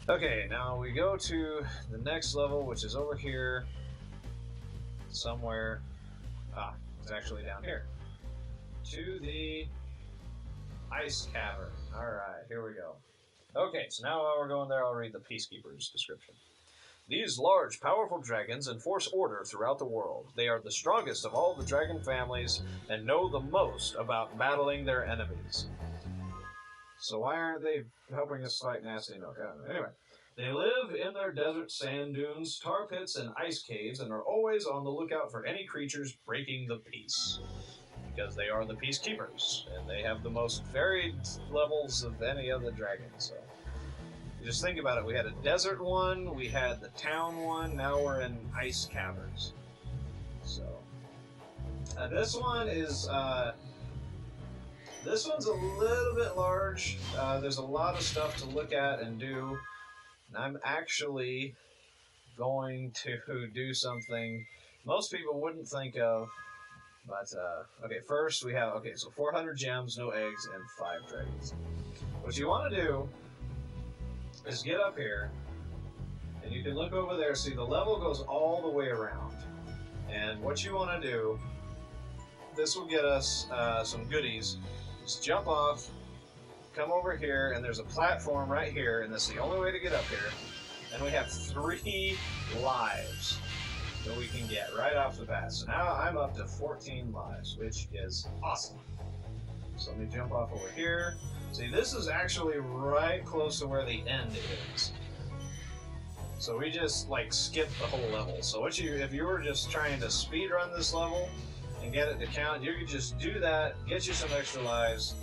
Okay, now we go to the next level, which is over here somewhere. Ah, it's actually down here. To the Ice Cavern. Alright, here we go. Okay, so now while we're going there, I'll read the Peacekeeper's description. These large, powerful dragons enforce order throughout the world. They are the strongest of all the dragon families and know the most about battling their enemies. So why aren't they helping us fight Nasty Nook? Anyway, they live in their desert sand dunes, tar pits, and ice caves, and are always on the lookout for any creatures breaking the peace. Because they are the Peacekeepers, and they have the most varied levels of any other dragon, so... Just think about it. We had a desert one, we had the town one, now we're in Ice Caverns. So, this one is, this one's a little bit large. There's a lot of stuff to look at and do. And I'm actually going to do something most people wouldn't think of. But, okay, first we have, okay, so 400 gems, no eggs, and 5 dragons. What you want to do is get up here, and you can look over there, see the level goes all the way around. And what you want to do, this will get us some goodies. Just jump off, come over here, and there's a platform right here, and that's the only way to get up here. And we have 3 lives that we can get right off the bat. So now I'm up to 14 lives, which is awesome. So let me jump off over here. See, this is actually right close to where the end is. So we just, like, skipped the whole level. So what if you were just trying to speed run this level and get it to count, you could just do that, get you some extra lives,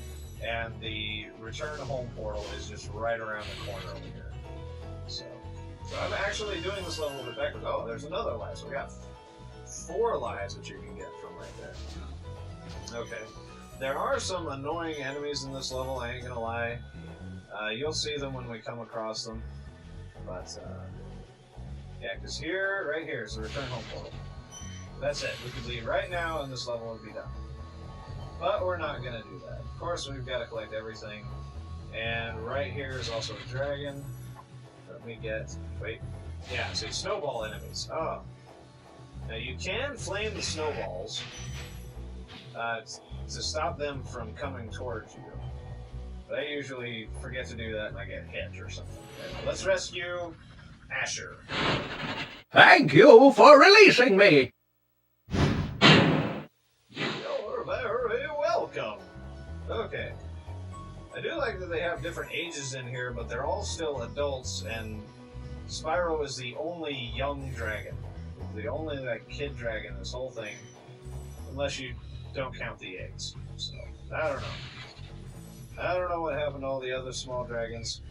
and the return home portal is just right around the corner over here. So I'm actually doing this level a bit backwards. Oh, there's another life. So we got 4 lives that you can get from right there. Okay. There are some annoying enemies in this level, I ain't gonna lie. You'll see them when we come across them. But, yeah, because here, right here is the return home portal. That's it. We could leave right now and this level would be done. But we're not gonna do that. Of course, we've got to collect everything. And right here is also a dragon. Let me get... Wait. Yeah, see, snowball enemies. Oh. Now, you can flame the snowballs. To stop them from coming towards you. But I usually forget to do that and I get hit or something. Anyway, let's rescue Asher. Thank you for releasing me. You're very welcome. Okay. I do like that they have different ages in here, but they're all still adults, and Spyro is the only young dragon. The only, like, kid dragon in this whole thing. Unless you don't count the eggs. So, I don't know. I don't know what happened to all the other small dragons.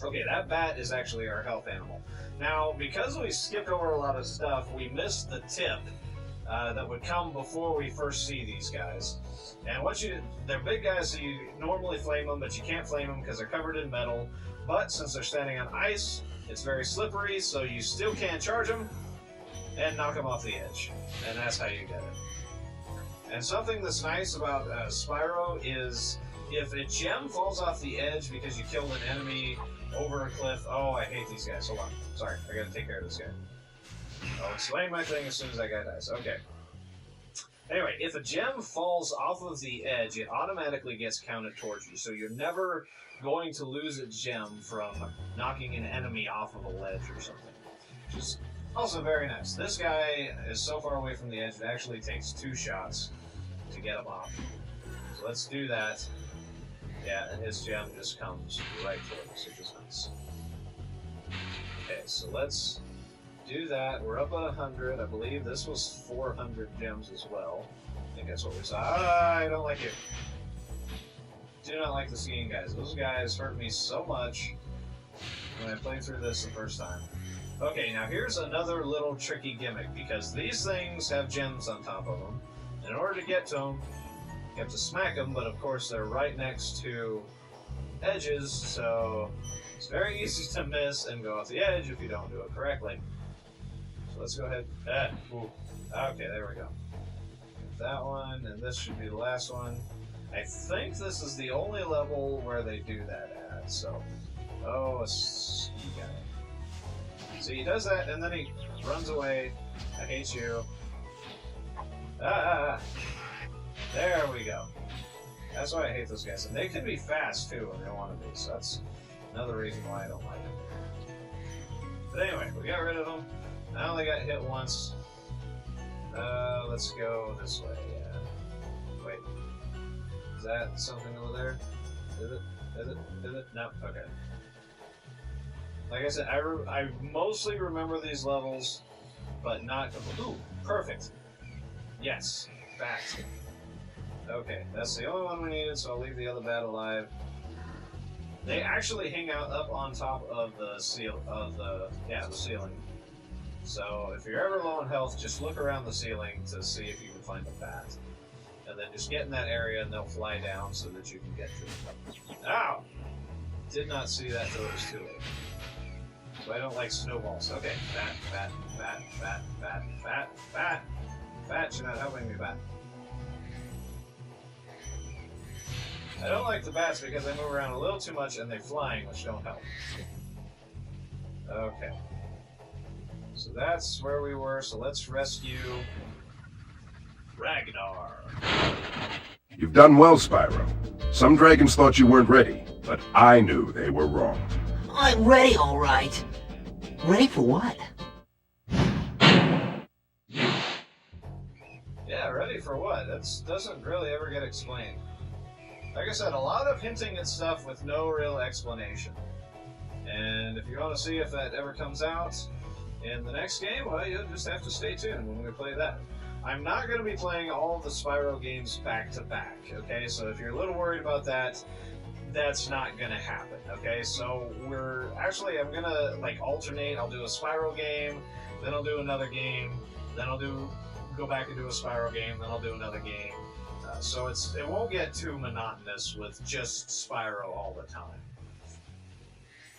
Okay, that bat is actually our health animal. Now, because we skipped over a lot of stuff, we missed the tip that would come before we first see these guys. And they're big guys, so you normally flame them, but you can't flame them because they're covered in metal. But since they're standing on ice, it's very slippery, so you still can't charge them and knock them off the edge. And that's how you get it. And something that's nice about Spyro is if a gem falls off the edge because you killed an enemy over a cliff. Oh, I hate these guys. Hold on. Sorry, I gotta take care of this guy. I'll explain my thing as soon as that guy dies. Okay. Anyway, if a gem falls off of the edge, it automatically gets counted towards you. So you're never going to lose a gem from knocking an enemy off of a ledge or something. Which is also very nice. This guy is so far away from the edge, it actually takes 2 shots to get him off. So let's do that. Yeah, and his gem just comes right towards us, which is nice. Okay, so let's do that. We're up at 100. I believe this was 400 gems as well. I think that's what we saw. I don't like it. Do not like the skiing guys. Those guys hurt me so much when I played through this the first time. Okay, now here's another little tricky gimmick, because these things have gems on top of them. And in order to get to them, you have to smack them, but of course they're right next to edges, so it's very easy to miss and go off the edge if you don't do it correctly. So let's go ahead. Okay, there we go. That one, and this should be the last one. I think this is the only level where they do that at, so Oh, a ski guy. See, he does that, and then he runs away. I hate you. There we go. That's why I hate those guys. And they can be fast, too, when they want to be. So that's another reason why I don't like them. But anyway, we got rid of them. I only got hit once. Let's go this way. Yeah. Wait. Is that something over there? Is it? Is it? Is it? No. Okay. Like I said, I mostly remember these levels, but not... Ooh, perfect. Yes. Bat. Okay, that's the only one we needed, so I'll leave the other bat alive. They actually hang out up on top of the the ceiling. So if you're ever low on health, just look around the ceiling to see if you can find a bat. And then just get in that area and they'll fly down so that you can get to them. Ow! Did not see that till it was too late. So I don't like snowballs. Okay, bat. Bat, you're not helping me, bat. I don't like the bats because they move around a little too much and they're flying, which don't help. Okay. So that's where we were, so let's rescue Ragnar. You've done well, Spyro. Some dragons thought you weren't ready, but I knew they were wrong. I'm ready, all right. Ready for what? Yeah, ready for what? That doesn't really ever get explained. Like I said, a lot of hinting at stuff with no real explanation. And if you want to see if that ever comes out in the next game, well, you'll just have to stay tuned when we play that. I'm not going to be playing all of the Spyro games back to back, okay? So if you're a little worried about that, that's not going to happen, okay? So I'm going to like alternate. I'll do a Spyro game, then I'll do another game, then I'll go back and do a Spyro game, then I'll do another game. So it won't get too monotonous with just Spyro all the time.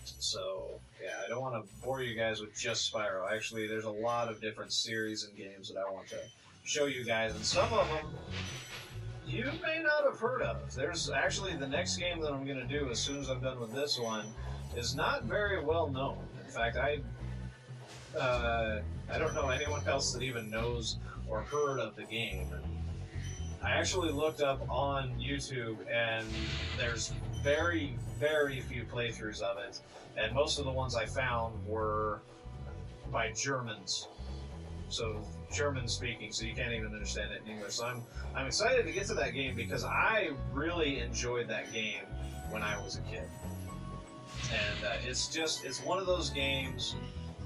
So, yeah, I don't want to bore you guys with just Spyro. Actually, there's a lot of different series and games that I want to show you guys, and some of them you may not have heard of. There's actually the next game that I'm going to do as soon as I'm done with this one is not very well known. In fact, I don't know anyone else that even knows or heard of the game. I actually looked up on YouTube, and there's very, very few playthroughs of it, and most of the ones I found were by Germans. So German speaking, so you can't even understand it in English. So I'm excited to get to that game because I really enjoyed that game when I was a kid. And it's one of those games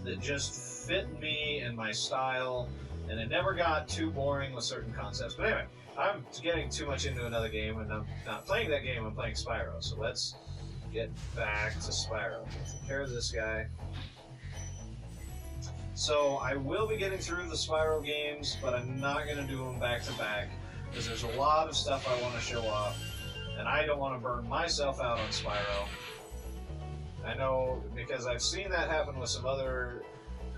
that just fit me and my style, and it never got too boring with certain concepts. But anyway, I'm getting too much into another game, and I'm not playing that game, I'm playing Spyro. So let's get back to Spyro. Take care of this guy. So I will be getting through the Spyro games, but I'm not going to do them back to back, because there's a lot of stuff I want to show off, and I don't want to burn myself out on Spyro. I know, because I've seen that happen with some other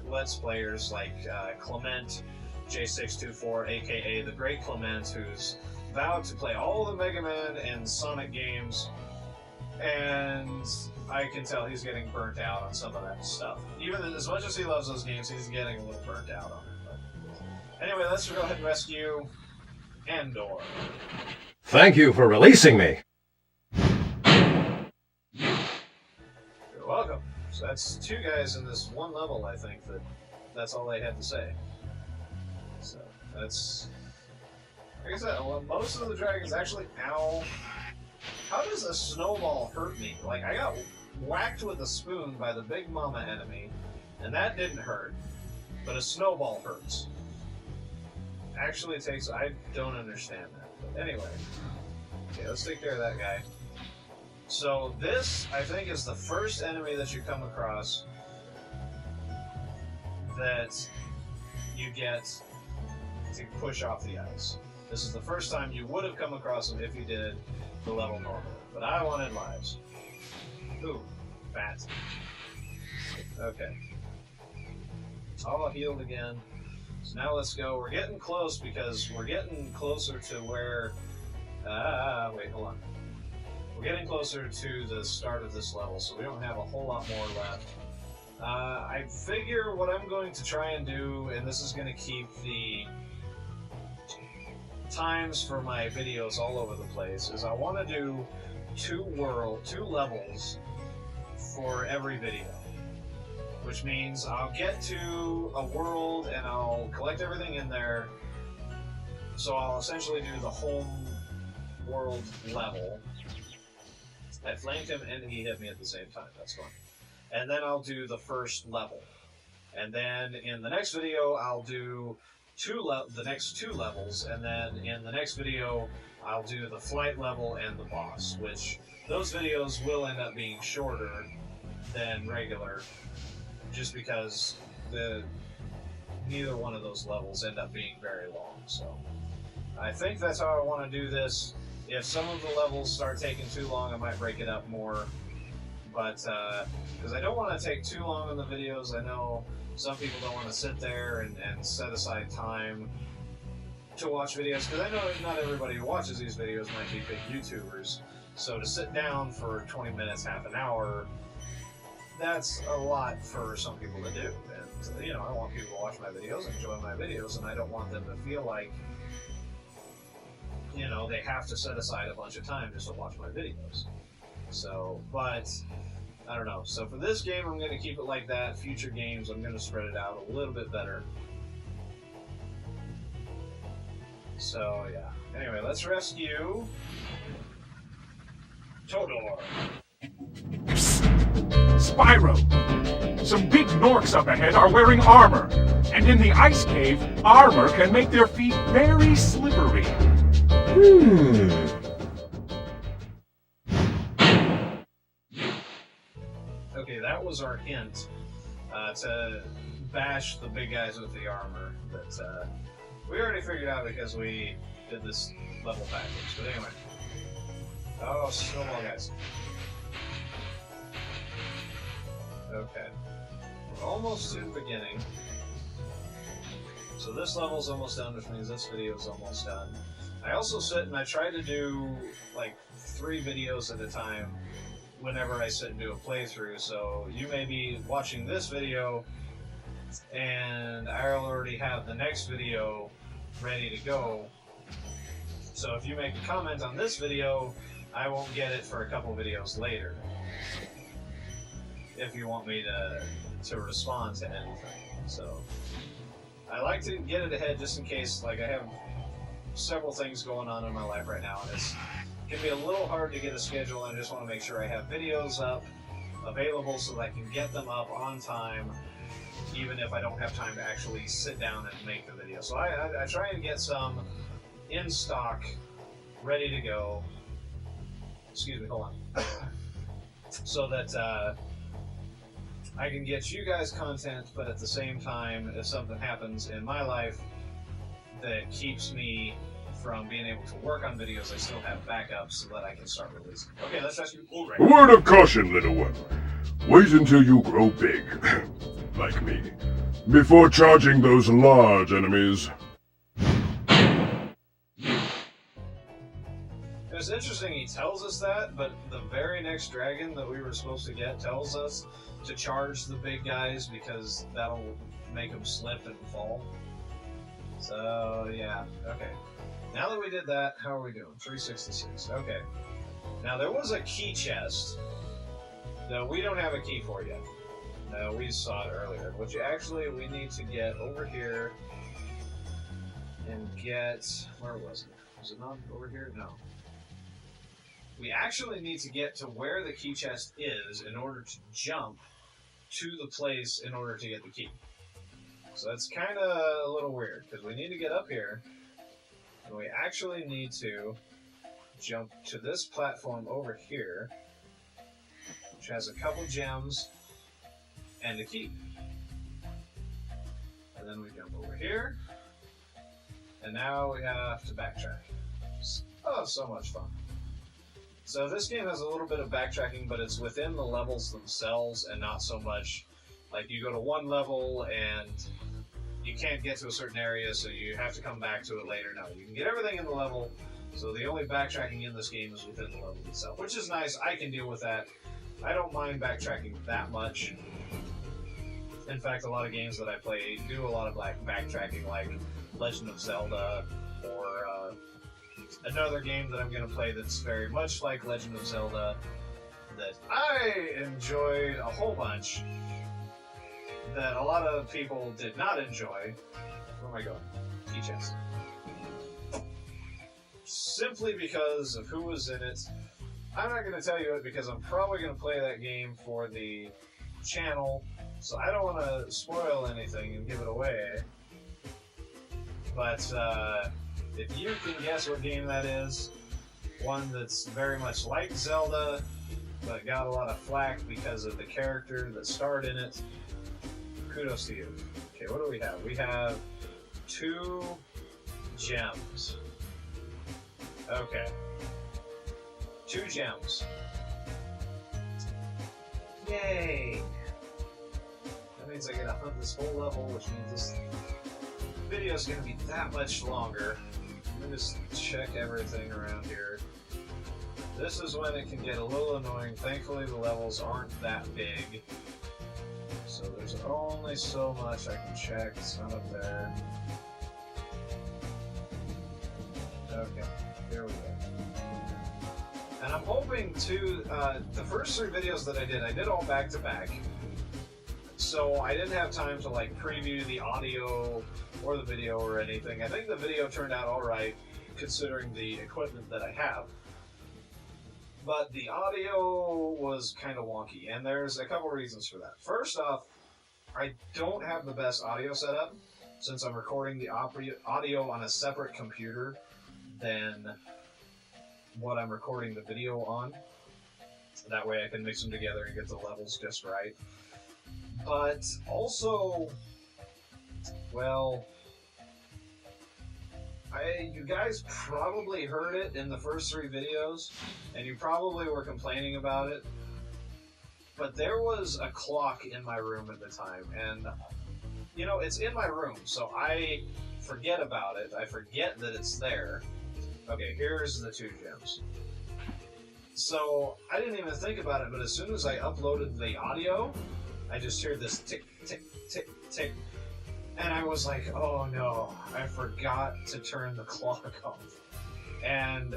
Let's Players, like Clement J624, aka the Great Clement, who's vowed to play all the Mega Man and Sonic games, and I can tell he's getting burnt out on some of that stuff. Even as much as he loves those games, he's getting a little burnt out on it. But anyway, let's go ahead and rescue Andor. Thank you for releasing me. You're welcome. So that's two guys in this one level, I think, that's all they had to say. So that's, like I said, well, most of the dragons actually, ow. How does a snowball hurt me? Like, I got whacked with a spoon by the Big Mama enemy, and that didn't hurt, but a snowball hurts. Actually, I don't understand that. But anyway, okay, let's take care of that guy. So this, I think, is the first enemy that you come across that you get to push off the ice. This is the first time you would have come across him if you did the level normally. But I wanted lives. Ooh, bat. Okay. All healed again. So now let's go. We're getting close because we're getting closer to where... wait, hold on. we're getting closer to the start of this level, so we don't have a whole lot more left. I figure what I'm going to try and do, and this is going to keep the times for my videos all over the place, is I want to do two levels for every video. Which means I'll get to a world and I'll collect everything in there. So I'll essentially do the home world level. I flanked him and he hit me at the same time. That's fun. And then I'll do the first level. And then in the next video, I'll do the next two levels. And then in the next video, I'll do the flight level and the boss. Which those videos will end up being shorter than regular. Just because neither one of those levels end up being very long. So I think that's how I want to do this. If some of the levels start taking too long, I might break it up more. But because I don't want to take too long on the videos, I know some people don't want to sit there and set aside time to watch videos. Because I know not everybody who watches these videos might be big YouTubers. So to sit down for 20 minutes, half an hour, that's a lot for some people to do. And, you know, I want people to watch my videos, enjoy my videos, and I don't want them to feel like, you know, they have to set aside a bunch of time just to watch my videos. So, but, I don't know. So for this game, I'm going to keep it like that. Future games, I'm going to spread it out a little bit better. So, yeah. Anyway, let's rescue Todor. Spyro! Some big Norks up ahead are wearing armor, and in the ice cave, armor can make their feet very slippery. Okay, that was our hint to bash the big guys with the armor, but we already figured out because we did this level backwards. But anyway. Oh, snowball guys. Okay. We're almost to the beginning. So this level's almost done, which means this video's almost done. I also sit and I try to do like 3 videos at a time whenever I sit and do a playthrough. So you may be watching this video and I already have the next video ready to go. So if you make a comment on this video, I won't get it for a couple videos later. If you want me to respond to anything. So I like to get it ahead just in case, like I have several things going on in my life right now, and it can be a little hard to get a schedule, and I just want to make sure I have videos up available so that I can get them up on time, even if I don't have time to actually sit down and make the video. So I try and get some in stock, ready to go. Excuse me, hold on. So that I can get you guys content, but at the same time, if something happens in my life that keeps me from being able to work on videos, I still have backups so that I can start releasing. Okay, let's rescue Ulrich. A word of caution, little one. Wait until you grow big, like me, before charging those large enemies. It's interesting he tells us that, but the very next dragon that we were supposed to get tells us to charge the big guys because that'll make them slip and fall. So, yeah, okay. Now that we did that, how are we doing? 366, okay. Now, there was a key chest that we don't have a key for yet. No, we saw it earlier, which actually we need to get over here and get... Where was it? Was it not over here? No. We actually need to get to where the key chest is in order to jump to the place in order to get the key. So that's kind of a little weird, because we need to get up here, and we actually need to jump to this platform over here, which has a couple gems and a key. And then we jump over here, and now we have to backtrack. Oh, so much fun. So this game has a little bit of backtracking, but it's within the levels themselves and not so much like you go to one level and you can't get to a certain area, so you have to come back to it later. No, you can get everything in the level So the only backtracking in this game is within the level itself, which is nice. I can deal with that. I don't mind backtracking that much. In fact, a lot of games that I play do a lot of backtracking, like Legend of Zelda, or another game that I'm going to play that's very much like Legend of Zelda that I enjoyed a whole bunch that a lot of people did not enjoy. Where am I going? Key-chest. Simply because of who was in it. I'm not going to tell you it because I'm probably going to play that game for the channel, so I don't want to spoil anything and give it away. But if you can guess what game that is, one that's very much like Zelda, but got a lot of flack because of the character that starred in it, kudos to you. Okay, what do we have? We have 2 gems. Okay. 2 gems. Yay! That means I get to hunt this whole level, which means this video is going to be that much longer. Let me just check everything around here. This is when it can get a little annoying. Thankfully, the levels aren't that big. So there's only so much I can check. It's not up there. Okay, here we go. And I'm hoping to, the first 3 videos that I did all back to back. So I didn't have time to preview the audio or the video or anything. I think the video turned out alright considering the equipment that I have. But the audio was kind of wonky, and there's a couple reasons for that. First off, I don't have the best audio setup since I'm recording the audio on a separate computer than what I'm recording the video on. That way I can mix them together and get the levels just right. But also, well, you guys probably heard it in the first 3 videos, and you probably were complaining about it, but there was a clock in my room at the time, and, you know, it's in my room, so I forget about it. I forget that it's there. Okay, here's the 2 gems. So, I didn't even think about it, but as soon as I uploaded the audio, I just heard this tick, tick, tick, tick. And I was like, oh no, I forgot to turn the clock off. And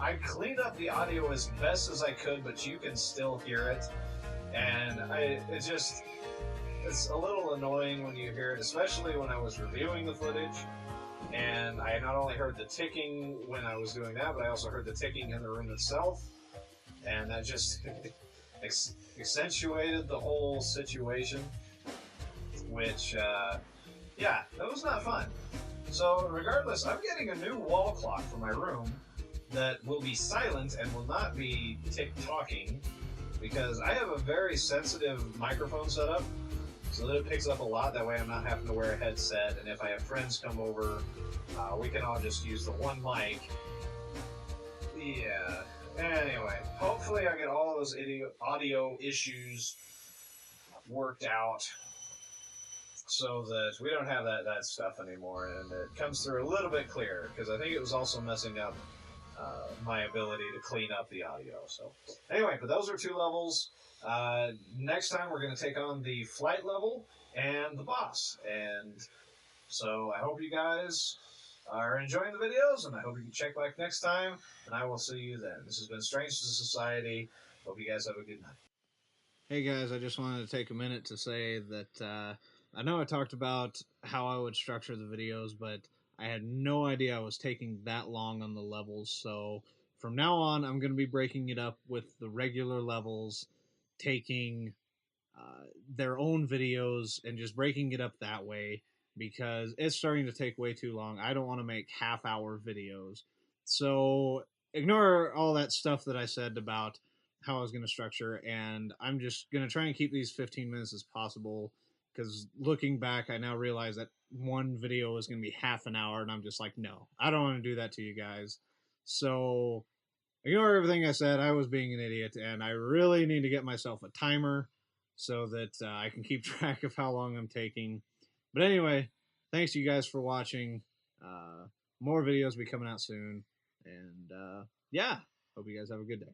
I cleaned up the audio as best as I could, but you can still hear it. And it's a little annoying when you hear it, especially when I was reviewing the footage. And I not only heard the ticking when I was doing that, but I also heard the ticking in the room itself. And that just accentuated the whole situation, which, yeah, that was not fun. So regardless, I'm getting a new wall clock for my room that will be silent and will not be tick-talking, because I have a very sensitive microphone setup, so that it picks up a lot. That way I'm not having to wear a headset, and if I have friends come over, we can all just use the one mic. Yeah. Anyway, hopefully I get all those audio issues worked out so that we don't have that stuff anymore, and it comes through a little bit clearer, because I think it was also messing up my ability to clean up the audio. So anyway, but those are 2 levels. Next time we're going to take on the flight level and the boss, and so I hope you guys are enjoying the videos, and I hope you can check back next time, and I will see you then. This has been Strange to Society. Hope you guys have a good night. Hey guys, I just wanted to take a minute to say that I know I talked about how I would structure the videos, but I had no idea I was taking that long on the levels, so from now on I'm going to be breaking it up with the regular levels, taking their own videos and just breaking it up that way, because it's starting to take way too long. I don't want to make half-hour videos. So ignore all that stuff that I said about how I was going to structure, and I'm just going to try and keep these 15 minutes as possible, because looking back, I now realize that one video is going to be half an hour, and I'm just like, no, I don't want to do that to you guys. So ignore everything I said. I was being an idiot, and I really need to get myself a timer so that I can keep track of how long I'm taking. But anyway, thanks you guys for watching. More videos will be coming out soon, And yeah, hope you guys have a good day.